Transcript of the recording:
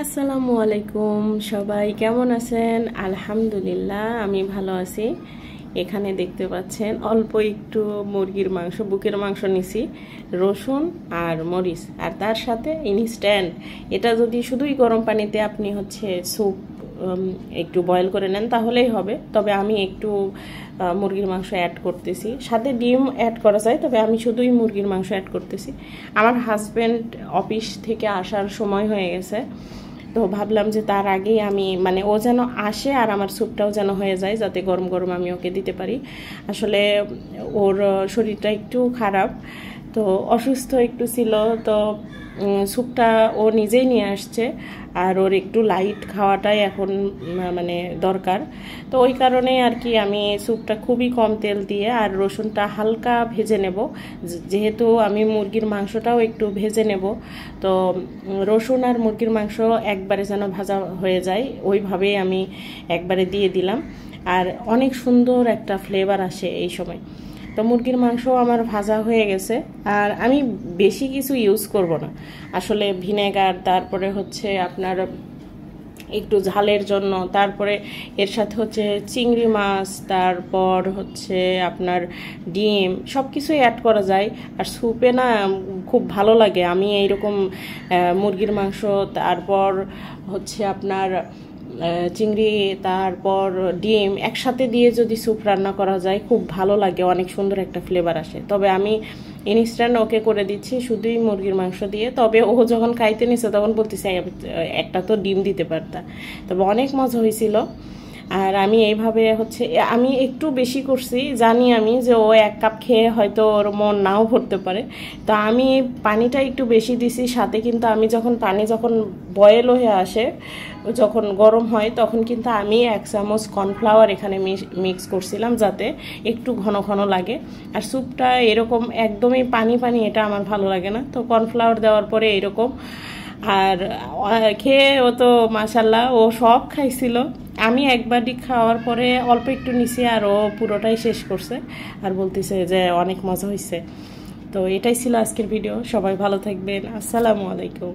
আসসালামু আলাইকুম, সবাই কেমন আছেন? আলহামদুলিল্লাহ আমি ভালো আছি। এখানে দেখতে পাচ্ছেন অল্প একটু মুরগির মাংস, বুকের মাংস নিছি, রসুন আর মরিচ, আর তার সাথে ইনস্ট্যান্ট। এটা যদি শুধুই গরম পানিতে আপনি স্যুপ একটু বয়েল করে নেন তাহলেই হবে, তবে আমি একটু মুরগির মাংস অ্যাড করতেছি, সাথে ডিম অ্যাড করা যায়, তবে আমি শুধুই মুরগির মাংস অ্যাড করতেছি। আমার হাজব্যান্ড অফিস থেকে আসার সময় হয়ে গেছে, তো ভাবলাম যে তার আগেই আমি ও যেন আসে আর আমার স্যুপটাও যেন হয়ে যায়, যাতে গরম গরম আমি ওকে দিতে পারি। আসলে ওর শরীরটা একটু খারাপ, তো অসুস্থ একটু ছিল, তো স্যুপটা ও নিজেই নিয়ে আসছে, আর ওর একটু লাইট খাওয়াটাই এখন দরকার। তো ওই কারণে আর কি আমি স্যুপটা খুবই কম তেল দিয়ে আর রসুনটা হালকা ভেজে নেব, যেহেতু আমি মুরগির মাংসটাও একটু ভেজে নেব। তো রসুন আর মুরগির মাংস একবারে যেন ভাজা হয়ে যায় ওইভাবেই আমি একবারে দিয়ে দিলাম, আর অনেক সুন্দর একটা ফ্লেভার আসে এই সময়। তো মুরগির মাংস আমার ভাজা হয়ে গেছে, আর আমি বেশি কিছু ইউজ করব না, আসলে ভিনেগার, তারপরে আপনার একটু ঝালের জন্য, তারপরে এর সাথে চিংড়ি মাছ, তারপর আপনার ডিম, সব কিছুই অ্যাড করা যায়। আর স্যুপে না খুব ভালো লাগে, আমি এইরকম মুরগির মাংস, তারপর আপনার চিংড়ি, তারপর ডিম একসাথে দিয়ে যদি স্যুপ রান্না করা যায় খুব ভালো লাগে, অনেক সুন্দর একটা ফ্লেভার আসে। তবে আমি ইনস্ট্যান্ট ওকে করে দিচ্ছি শুধুই মুরগির মাংস দিয়ে, তবে ও যখন খাইতে নিছে তখন বলতেছে একটা তো ডিম দিতে পারতা। তবে অনেক মজা হয়েছিল। আর আমি এইভাবে আমি একটু বেশি করছি, জানি আমি যে ও 1 কাপ খেয়ে হয়তো ওর মন নাও ভরতে পারে, তো আমি পানিটা একটু বেশি দিছি। সাথে কিন্তু আমি পানি যখন বয়েল হয়ে আসে, যখন গরম হয়, তখন কিন্তু আমি 1 চামচ কর্নফ্লাওয়ার এখানে মিক্স করছিলাম, যাতে একটু ঘন ঘন লাগে। আর স্যুপটা এরকম একদমই পানি পানি এটা আমার ভালো লাগে না, তো কর্নফ্লাওয়ার দেওয়ার পরে এরকম। আর খেয়ে ও তো মাশাল্লাহ ও সব খাইছিল। আমি একবারই খাওয়ার পরে অল্প একটু নিছি, আর ও পুরোটাই শেষ করছে, আর বলতেছে যে অনেক মজা হয়েছে। তো এটাই ছিল আজকের ভিডিও, সবাই ভালো থাকবেন, আসসালামু আলাইকুম।